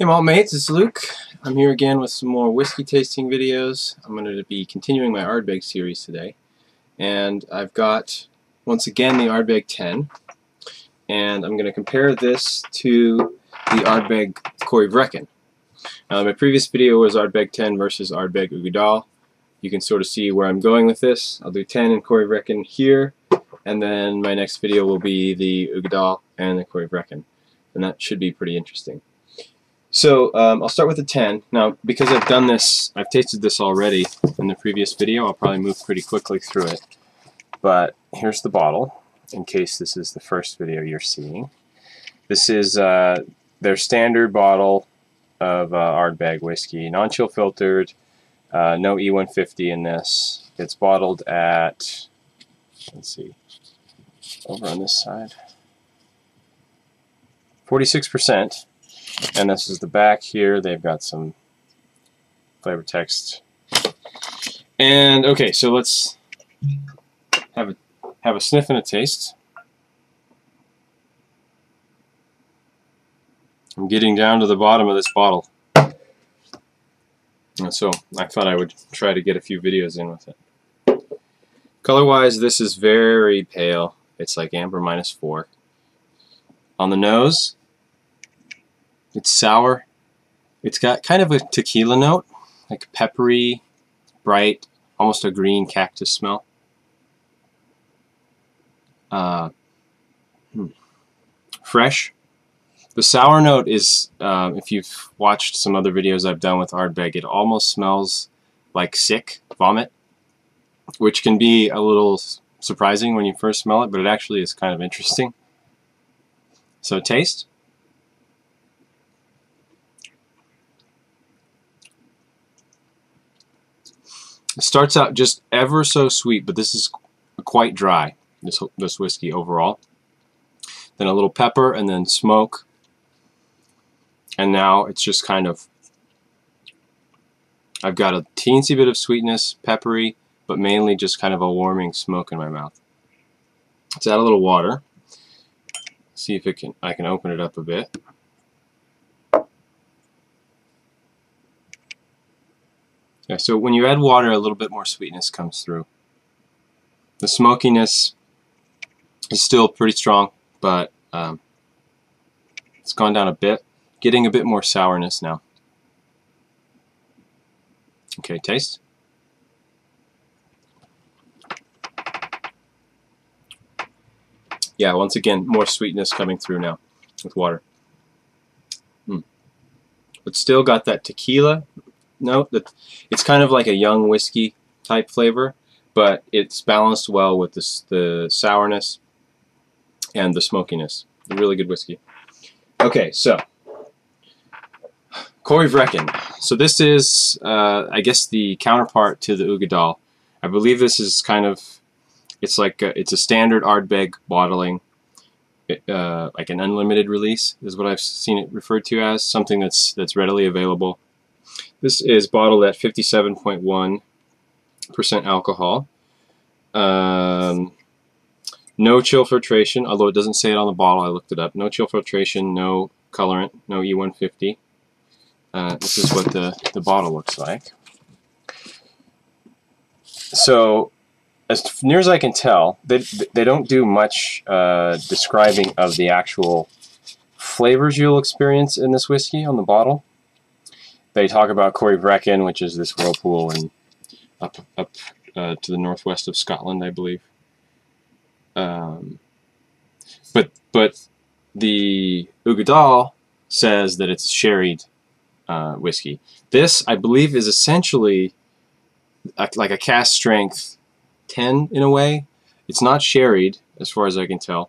Hey malt mates, it's Luke. I'm here again with some more whiskey tasting videos. I'm going to be continuing my Ardbeg series today. And I've got, once again, the Ardbeg 10. And I'm going to compare this to the Ardbeg Corryvreckan. My previous video was Ardbeg 10 versus Ardbeg Uigeadail. You can sort of see where I'm going with this. I'll do 10 and Corryvreckan here. And then my next video will be the Uigeadail and the Corryvreckan. And that should be pretty interesting. So I'll start with the 10. Now, because I've done this, I've tasted this already in the previous video, I'll probably move pretty quickly through it. But here's the bottle, in case this is the first video you're seeing. This is their standard bottle of Ardbeg whiskey, non-chill filtered, no E150 in this. It's bottled at, let's see, over on this side, 46%. And this is the back here. They've got some flavor text. And okay, so let's have a sniff and a taste. I'm getting down to the bottom of this bottle. And so I thought I would try to get a few videos in with it. Color-wise, this is very pale. It's like amber -4. On the nose, it's sour. It's got kind of a tequila note, like peppery, bright, almost a green cactus smell. Fresh. The sour note is, if you've watched some other videos I've done with Ardbeg, it almost smells like sick vomit, which can be a little surprising when you first smell it, but it actually is kind of interesting. So taste. It starts out just ever so sweet, but this is quite dry, this whiskey overall. Then a little pepper, and then smoke. And now it's just kind of, I've got a teensy bit of sweetness, peppery, but mainly just kind of a warming smoke in my mouth. Let's add a little water. See if I can open it up a bit. Yeah, so when you add water, a little bit more sweetness comes through. The smokiness is still pretty strong, but it's gone down a bit, getting a bit more sourness now. Okay, taste. Yeah, once again, more sweetness coming through now with water. But still got that tequila note. It's kind of like a young whiskey type flavor, but it's balanced well with the sourness and the smokiness. A really good whiskey. Okay, so Corryvreckan. So this is, I guess, the counterpart to the Uigeadail. I believe this is kind of, it's like it's a standard Ardbeg bottling, like an unlimited release is what I've seen it referred to as, something that's readily available. This is bottled at 57.1% alcohol. No chill filtration, although it doesn't say it on the bottle. I looked it up. No chill filtration, no colorant, no E150. This is what the bottle looks like. So, as near as I can tell, they don't do much describing of the actual flavors you'll experience in this whiskey on the bottle. They talk about Corryvreckan, which is this whirlpool and up to the northwest of Scotland, I believe. But the Uigeadail says that it's sherried whiskey. This, I believe, is essentially like a cask strength 10 in a way. It's not sherried, as far as I can tell,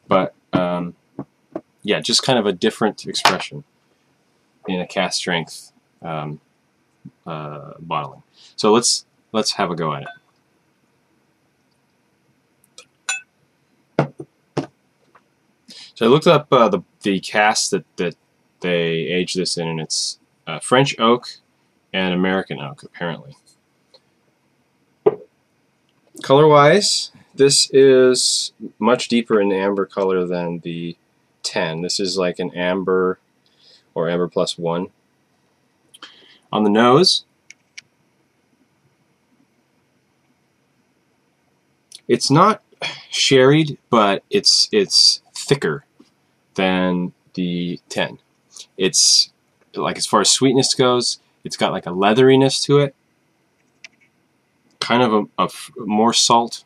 but yeah, just kind of a different expression in a cask strength bottling. So let's have a go at it. So I looked up the casks that they age this in, and it's French oak and American oak, apparently. Color-wise, this is much deeper in amber color than the 10. This is like an amber or amber +1. On the nose, it's not sherried, but it's thicker than the 10. It's like, as far as sweetness goes, it's got like a leatheriness to it, kind of a more salt.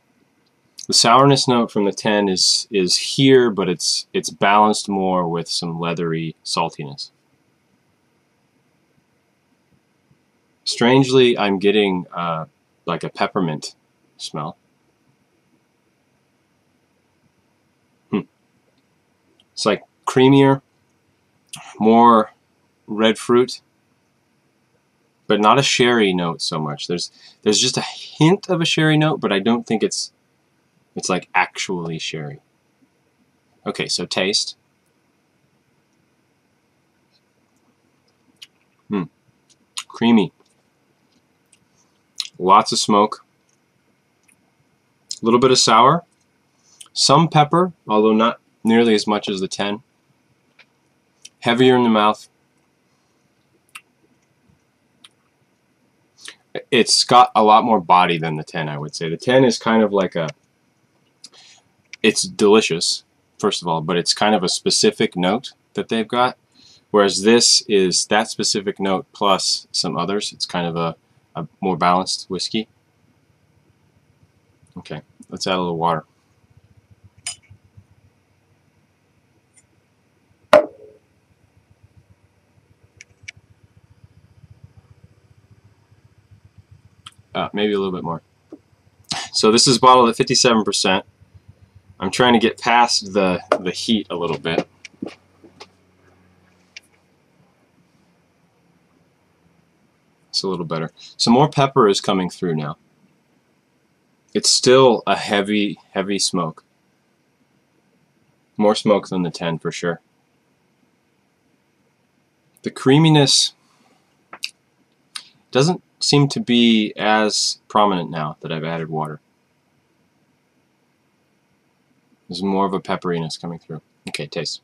The sourness note from the 10 is here, but it's balanced more with some leathery saltiness. Strangely, I'm getting like a peppermint smell. It's like creamier, more red fruit, but not a sherry note so much. There's just a hint of a sherry note, but I don't think it's like actually sherry. Okay, so taste. Creamy. Lots of smoke. A little bit of sour. Some pepper, although not nearly as much as the 10. Heavier in the mouth. It's got a lot more body than the 10, I would say. The 10 is kind of like it's delicious, first of all, but it's kind of a specific note that they've got, whereas this is that specific note plus some others. It's kind of a more balanced whiskey. Okay, let's add a little water. Maybe a little bit more. So this is bottled at 57%. I'm trying to get past the heat a little bit. It's a little better. Some more pepper is coming through now. It's still a heavy smoke. More smoke than the 10 for sure. The creaminess doesn't seem to be as prominent now that I've added water. There's more of a pepperiness coming through. Okay, taste.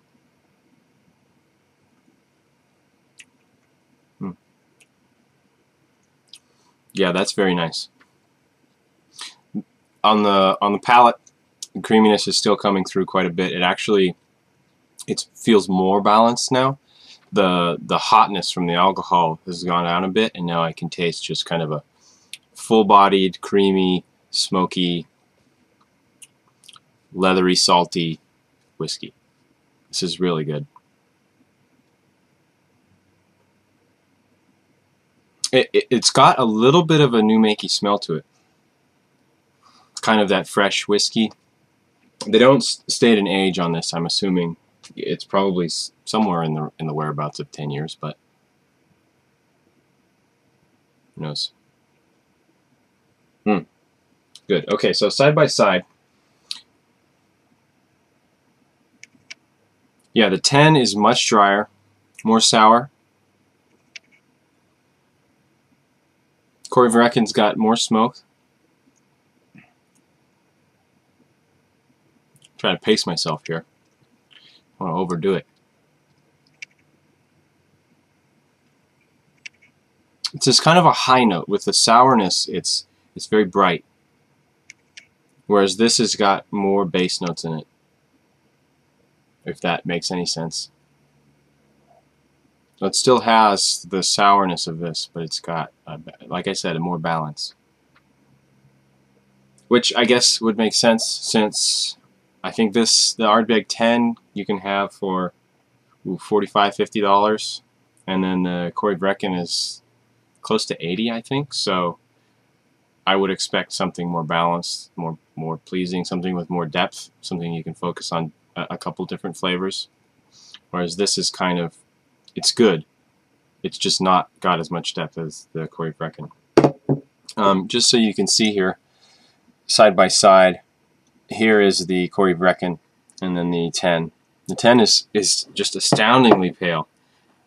Yeah, that's very nice. On the palate, the creaminess is still coming through quite a bit. It feels more balanced now. The hotness from the alcohol has gone down a bit, and now I can taste just kind of a full-bodied, creamy, smoky, leathery, salty whiskey. This is really good. It's got a little bit of a new makey smell to it. Kind of that fresh whiskey. They don't state an age on this. I'm assuming it's probably somewhere in the whereabouts of 10 years, but who knows? Good. Okay, so side by side. Yeah, the 10 is much drier, more sour. Corryvreckan's got more smoke. I'm trying to pace myself here. I want to overdo it. It's just kind of a high note. With the sourness, it's very bright. Whereas this has got more bass notes in it. If that makes any sense. So it still has the sourness of this, but it's got, like I said, a more balance. Which I guess would make sense, since I think the Ardbeg 10 you can have for $45, $50, and then the Corryvreckan is close to 80, I think. So I would expect something more balanced, more pleasing, something with more depth, something you can focus on a couple different flavors. Whereas this is kind of, it's good. It's just not got as much depth as the Corryvreckan. Just so you can see here, side by side, here is the Corryvreckan and then the 10. The 10 is just astoundingly pale.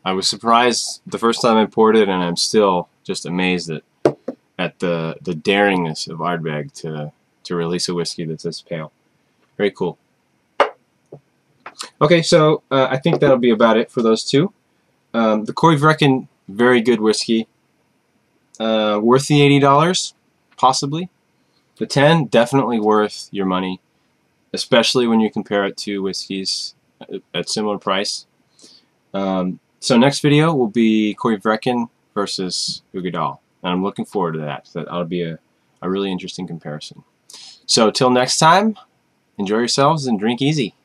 I was surprised the first time I poured it, and I'm still just amazed at the daringness of Ardbeg to release a whiskey that's this pale. Very cool. Okay, so I think that'll be about it for those two. The Corryvreckan, very good whiskey. Worth the $80, possibly. The 10, definitely worth your money, especially when you compare it to whiskeys at similar price. So next video will be Corryvreckan versus Uigeadail, and I'm looking forward to that. That'll be a really interesting comparison. So till next time, enjoy yourselves and drink easy.